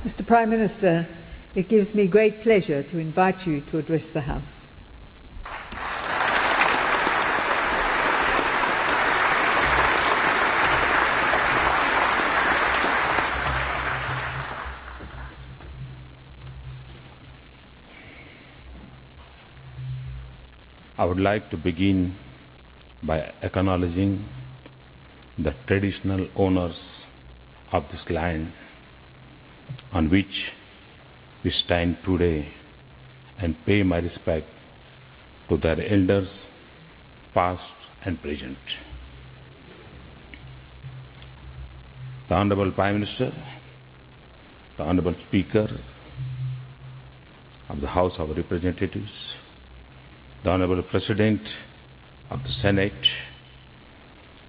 Mr. Prime Minister, it gives me great pleasure to invite you to address the House. I would like to begin by acknowledging the traditional owners of this land on which we stand today and pay my respect to their elders, past and present. The Honorable Prime Minister, the Honorable Speaker of the House of Representatives, the Honorable President of the Senate,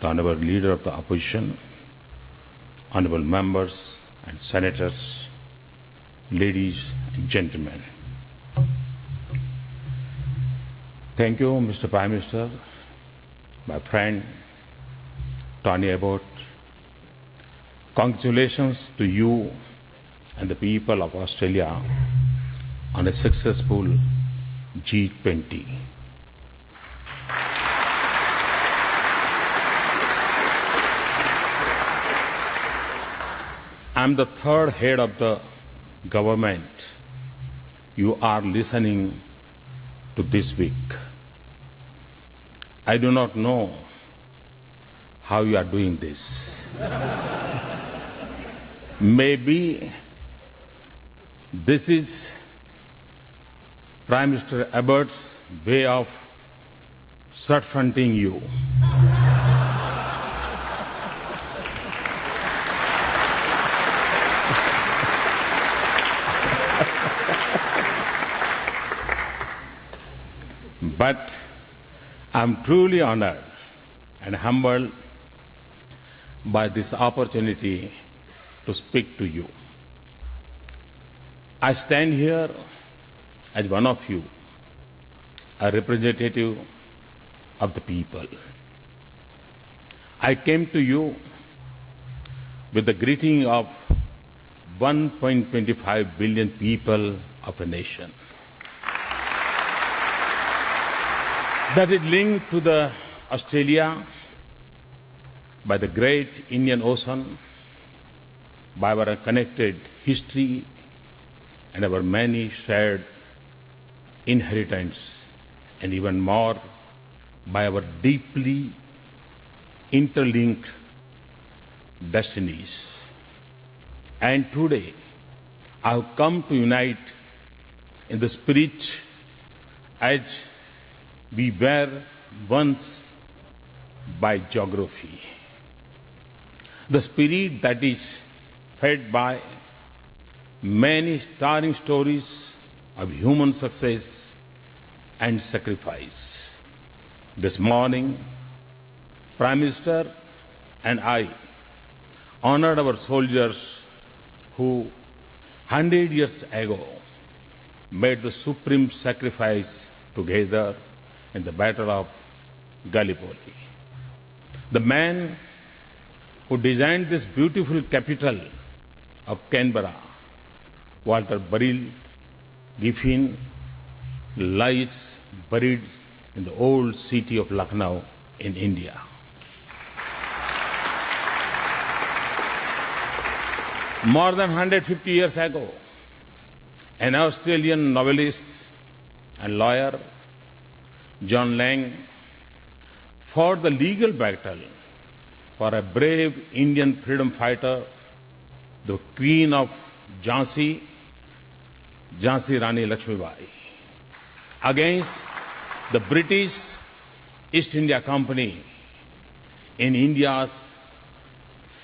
the Honorable Leader of the Opposition, Honorable Members and Senators, ladies and gentlemen. Thank you, Mr. Prime Minister, my friend Tony Abbott. Congratulations to you and the people of Australia on a successful G20. I'm the third head of the government you are listening to this week. I do not know how you are doing this. Maybe this is Prime Minister Abbott's way of circumventing you. But I'm truly honored and humbled by this opportunity to speak to you. I stand here as one of you, a representative of the people. I came to you with the greeting of 1.25 billion people of a nation. That is linked to the Australia by the great Indian Ocean, by our connected history and our many shared inheritance, and even more by our deeply interlinked destinies. And today, I have come to unite in the spirit as we were once by geography. The spirit that is fed by many stirring stories of human success and sacrifice. This morning, Prime Minister and I honored our soldiers who 100 years ago made the supreme sacrifice together in the Battle of Gallipoli. The man who designed this beautiful capital of Canberra, Walter Burrell Giffin, lies buried in the old city of Lucknow in India. More than 150 years ago, an Australian novelist and lawyer, John Lang, fought the legal battle for a brave Indian freedom fighter, the Queen of Jhansi, Jhansi Rani Lakshmibai, against the British East India Company in India's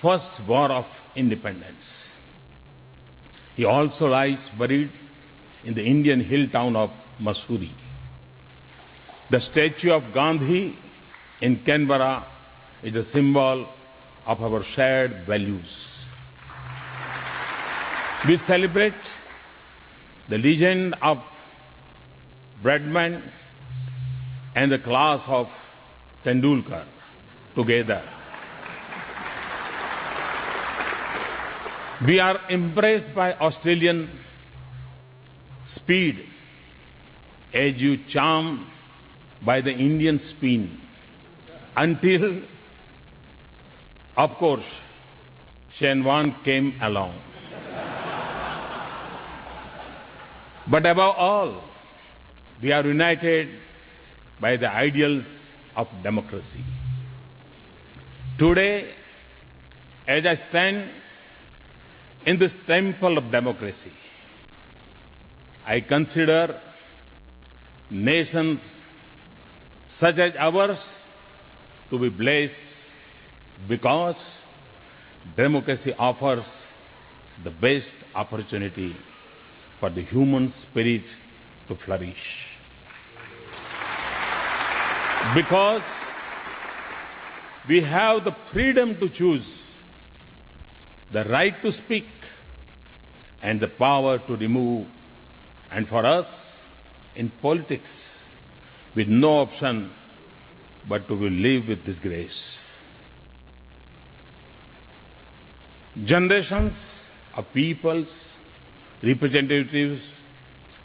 first war of independence. He also lies buried in the Indian hill town of Mussoorie. The statue of Gandhi in Canberra is a symbol of our shared values. We celebrate the legend of Bradman and the class of Tendulkar together. We are impressed by Australian speed, as you charmed by the Indian spin, until, of course, Shenwan came along. But above all, we are united by the ideals of democracy. Today, as I stand in this temple of democracy, I consider nations such as ours to be blessed because democracy offers the best opportunity for the human spirit to flourish. Because we have the freedom to choose, the right to speak, and the power to remove. And for us, in politics, with no option but to live with this grace. Generations of peoples, representatives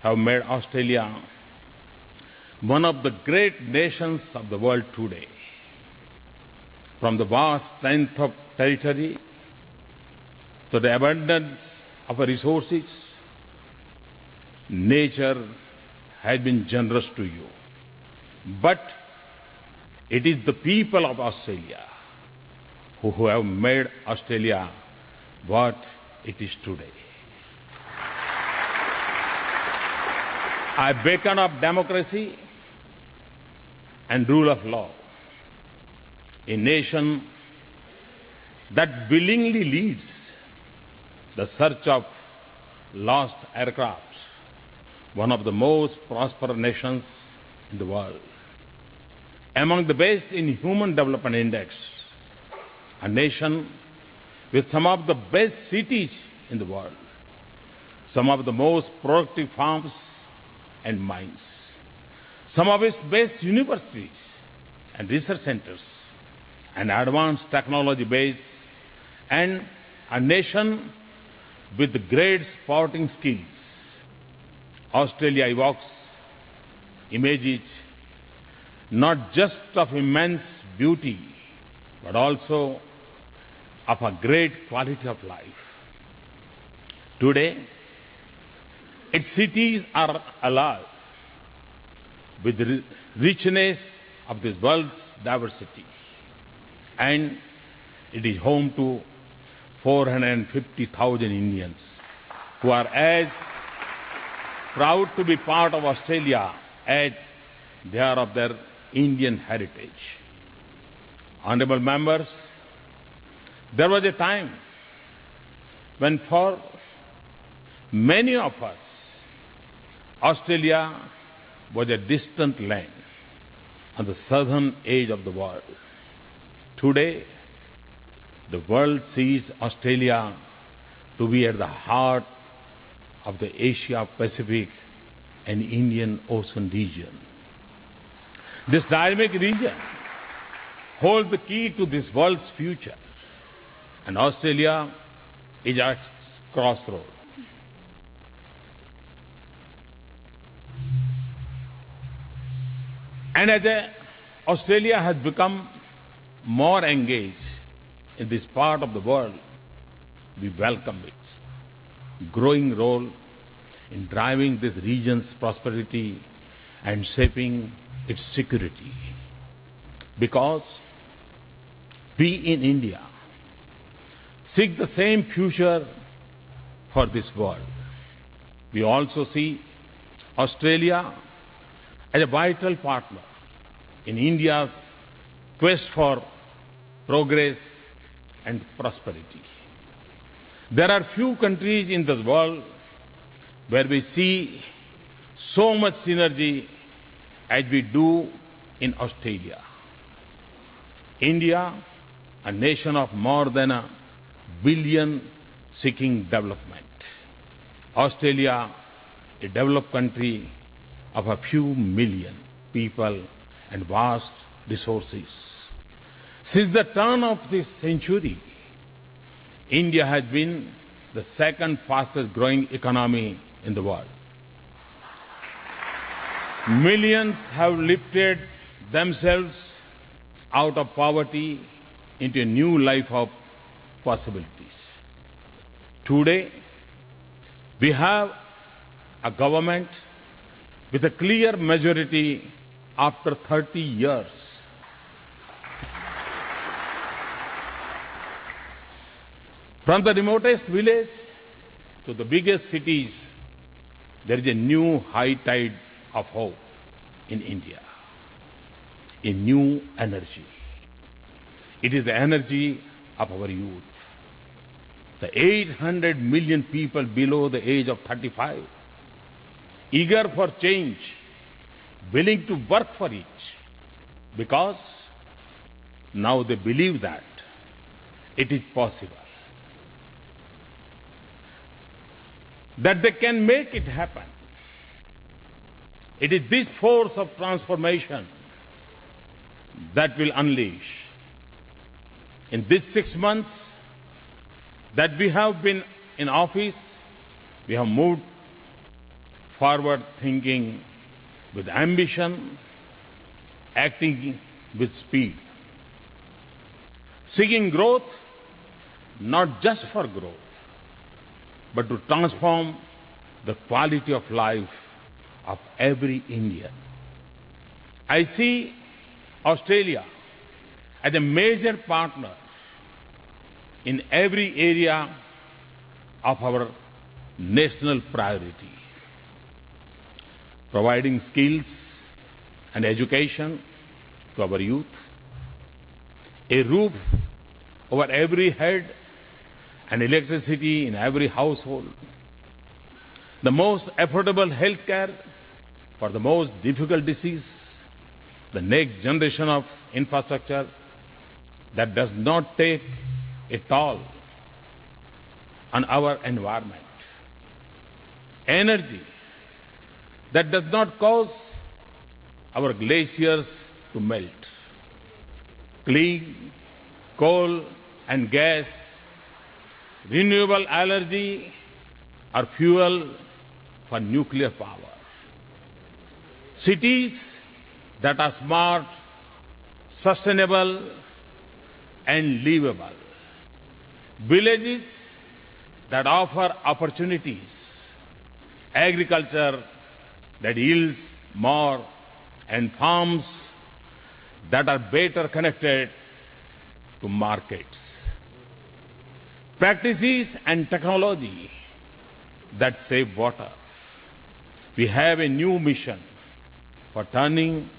have made Australia one of the great nations of the world today. From the vast strength of territory to the abundance of resources, nature has been generous to you. But it is the people of Australia who have made Australia what it is today. I beckon of democracy and rule of law, a nation that willingly leads the search of lost aircraft, one of the most prosperous nations in the world, among the best in Human Development Index, a nation with some of the best cities in the world, some of the most productive farms and mines, some of its best universities and research centers, an advanced technology base, and a nation with great sporting skills. Australia evokes images not just of immense beauty, but also of a great quality of life. Today, its cities are alive with the richness of this world's diversity, and it is home to 450,000 Indians who are as proud to be part of Australia as they are of their Indian heritage. Honourable members, there was a time when for many of us, Australia was a distant land on the southern edge of the world. Today, the world sees Australia to be at the heart of the Asia-Pacific and Indian Ocean region. This dynamic region holds the key to this world's future, and Australia is at its crossroads. And as Australia has become more engaged in this part of the world, we welcome its growing role in driving this region's prosperity and shaping its security. Because we in India seek the same future for this world. We also see Australia as a vital partner in India's quest for progress and prosperity. There are few countries in the world where we see so much synergy as we do in Australia. India, a nation of more than 1 billion seeking development. Australia, a developed country of a few million people and vast resources. Since the turn of this century, India has been the second fastest growing economy in the world. Millions have lifted themselves out of poverty into a new life of possibilities. Today, we have a government with a clear majority after 30 years. From the remotest village to the biggest cities, there is a new high tide of hope in India, a new energy. It is the energy of our youth. The 800 million people below the age of 35, eager for change, willing to work for it, because now they believe that it is possible, that they can make it happen. It is this force of transformation that will unleash. In these 6 months that we have been in office, we have moved forward thinking with ambition, acting with speed, seeking growth not just for growth, but to transform the quality of life of every Indian. I see Australia as a major partner in every area of our national priority, providing skills and education to our youth, a roof over every head and electricity in every household, the most affordable health care for the most difficult disease, the next generation of infrastructure that does not take a toll on our environment, energy that does not cause our glaciers to melt, clean coal and gas, renewable energy or fuel for nuclear power, cities that are smart, sustainable and livable, villages that offer opportunities, agriculture that yields more, and farms that are better connected to markets, practices and technology that save water. We have a new mission for turning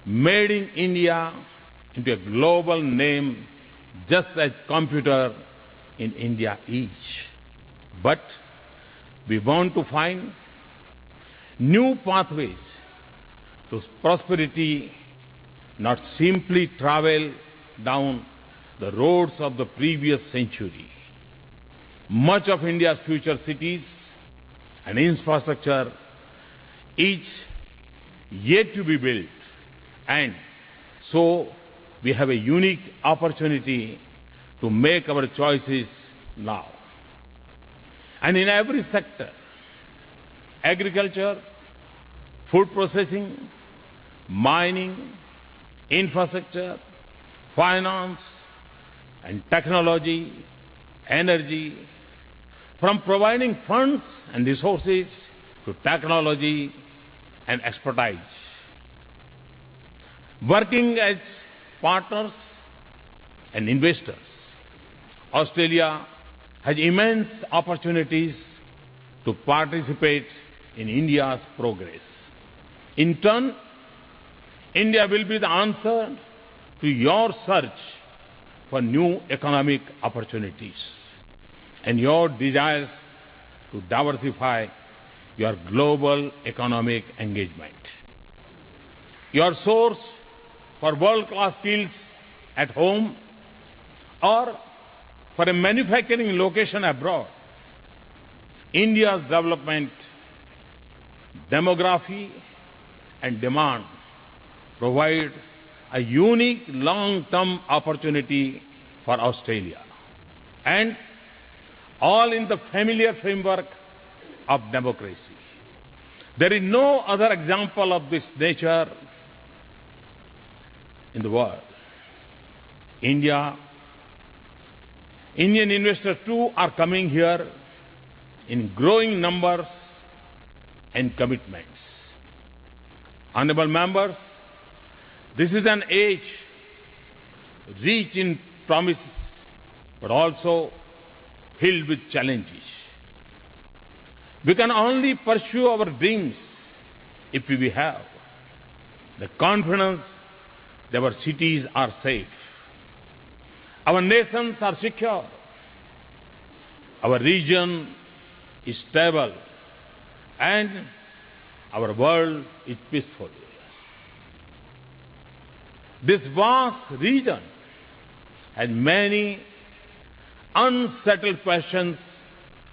Made in India into a global name, just as computer in India is. But we want to find new pathways to prosperity, not simply travel down the roads of the previous century. Much of India's future cities and infrastructure is yet to be built, and so we have a unique opportunity to make our choices now. And in every sector, agriculture, food processing, mining, infrastructure, finance and technology, energy, from providing funds and resources to technology and expertise. Working as partners and investors, Australia has immense opportunities to participate in India's progress. In turn, India will be the answer to your search for new economic opportunities and your desires to diversify your global economic engagement. Your source for world-class skills at home or for a manufacturing location abroad. India's development, demography and demand provide a unique long-term opportunity for Australia. And all in the familiar framework of democracy. There is no other example of this nature in the world. Indian investors too are coming here in growing numbers and commitments. Honourable members, this is an age rich in promises, but also filled with challenges. We can only pursue our dreams if we have the confidence that our cities are safe, our nations are secure, our region is stable, and our world is peaceful. This vast region has many unsettled questions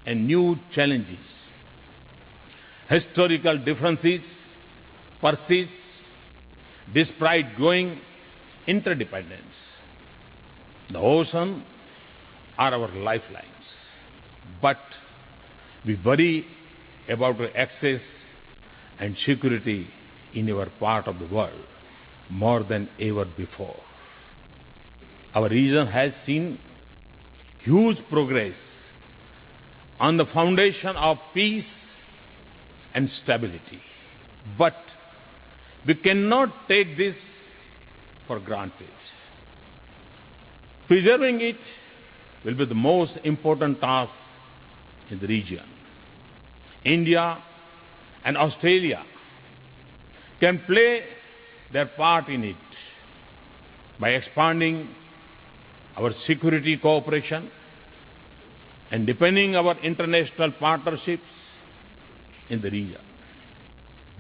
and new challenges. Historical differences persist despite growing interdependence. The ocean are our lifelines, but we worry about the access and security in our part of the world more than ever before. Our region has seen huge progress on the foundation of peace and stability. But we cannot take this for granted. Preserving it will be the most important task in the region. India and Australia can play their part in it by expanding our security cooperation and deepening our international partnerships in the region.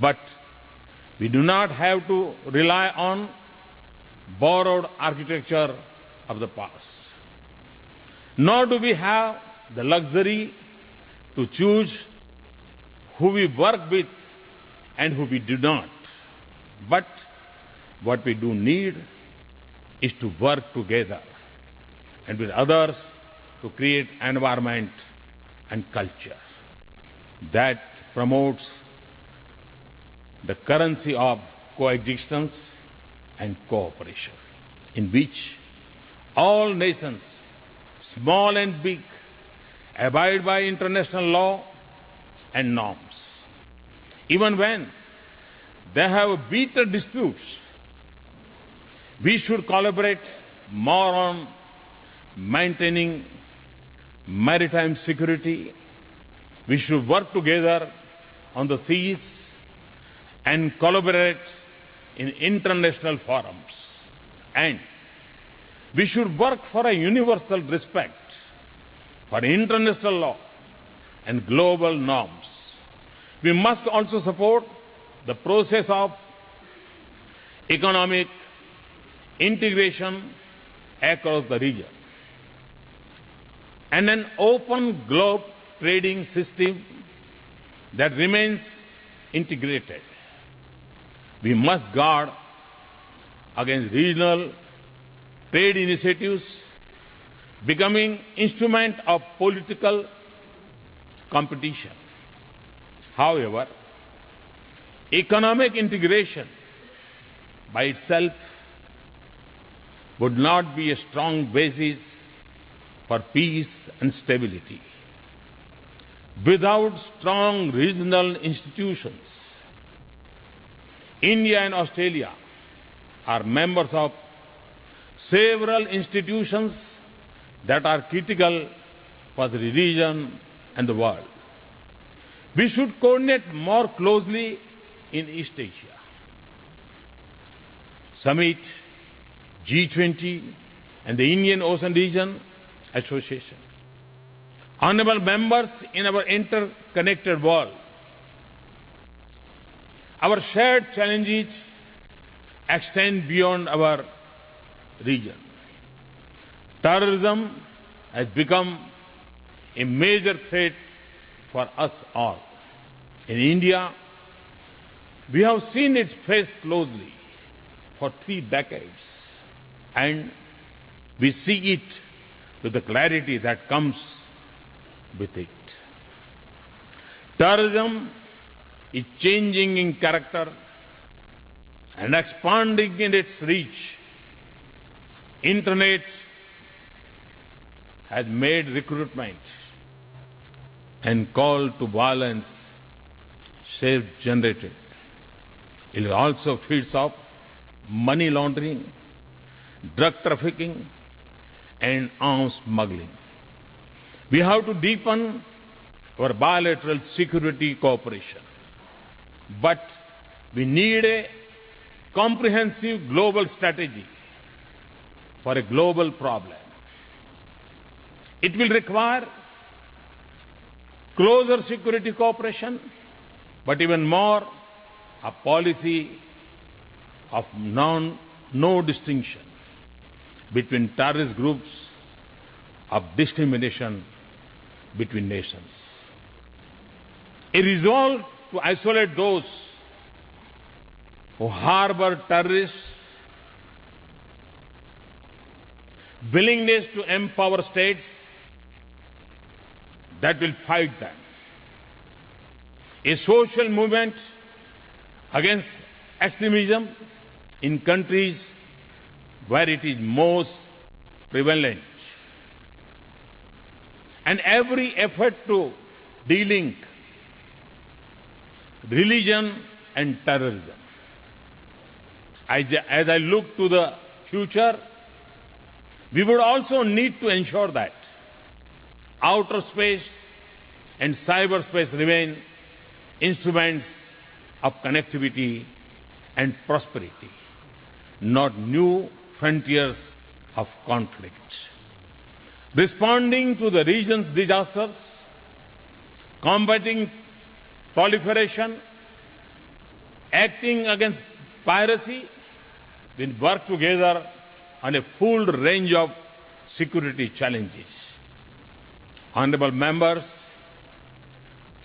But we do not have to rely on borrowed architecture of the past. Nor do we have the luxury to choose who we work with and who we do not. But what we do need is to work together and with others to create environment and culture that promotes the currency of coexistence and cooperation, in which all nations, small and big, abide by international law and norms. Even when they have bitter disputes, we should collaborate more on maintaining maritime security. We should work together on the seas and collaborate in international forums. And we should work for a universal respect for international law and global norms. We must also support the process of economic integration across the region and an open globe trading system that remains integrated. We must guard against regional trade initiatives becoming instrument of political competition. However, economic integration by itself would not be a strong basis for peace and stability. Without strong regional institutions, India and Australia are members of several institutions that are critical for the region and the world. We should coordinate more closely in East Asia. Summit, G20, and the Indian Ocean Region Association. Honourable members, in our interconnected world, our shared challenges extend beyond our region. Terrorism has become a major threat for us all. In India, we have seen it face closely for 3 decades, and we see it with the clarity that comes with it. Terrorism is changing in character and expanding in its reach. Internet has made recruitment and call to violence self-generated. It also feeds off money laundering, drug trafficking, and arms smuggling. We have to deepen our bilateral security cooperation. But we need a comprehensive global strategy for a global problem. It will require closer security cooperation, but even more, a policy of no distinction between terrorist groups, of discrimination between nations. A resolve to isolate those who harbor terrorists, willingness to empower states that will fight them. A social movement against extremism in countries where it is most prevalent. And every effort to delink religion and terrorism. As I look to the future, we would also need to ensure that outer space and cyberspace remain instruments of connectivity and prosperity, not new frontiers of conflict. Responding to the region's disasters, combating proliferation, acting against piracy, will work together on a full range of security challenges. Honorable members,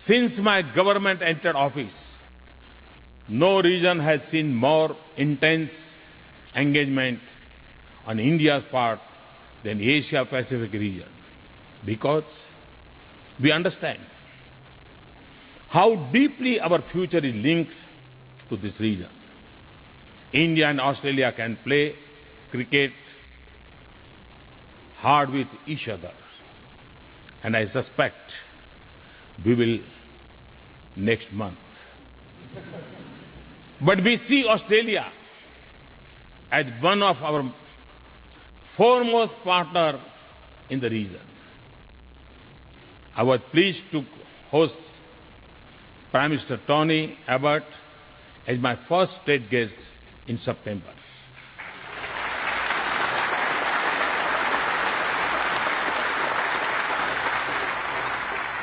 since my government entered office, no region has seen more intense engagement on India's part than the Asia-Pacific region, because we understand how deeply our future is linked to this region. India and Australia can play cricket hard with each other, and I suspect we will next month. But we see Australia as one of our foremost partners in the region. I was pleased to host Prime Minister Tony Abbott as my first state guest in September.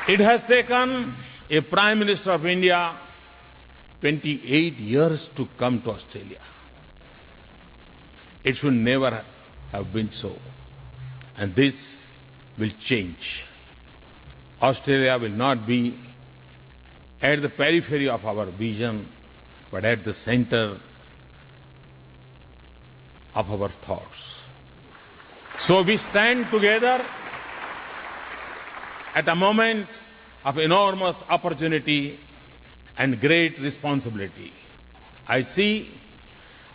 It has taken a Prime Minister of India 28 years to come to Australia. It should never have been so. And this will change. Australia will not be at the periphery of our vision, but at the center of our thoughts. So we stand together at a moment of enormous opportunity and great responsibility. I see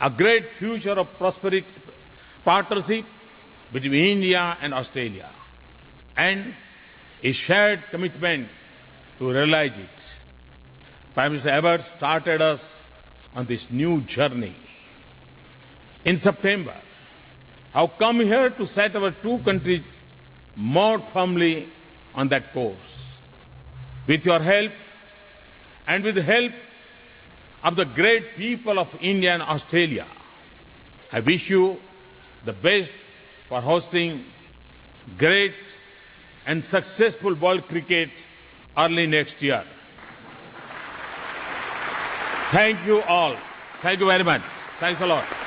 a great future of prosperity, partnership between India and Australia, and a shared commitment to realize it. Prime Minister Abbott started us on this new journey. In September, I've come here to set our two countries more firmly on that course. With your help, and with the help of the great people of India and Australia, I wish you the best for hosting great and successful World Cricket early next year. Thank you all. Thank you very much. Thanks a lot.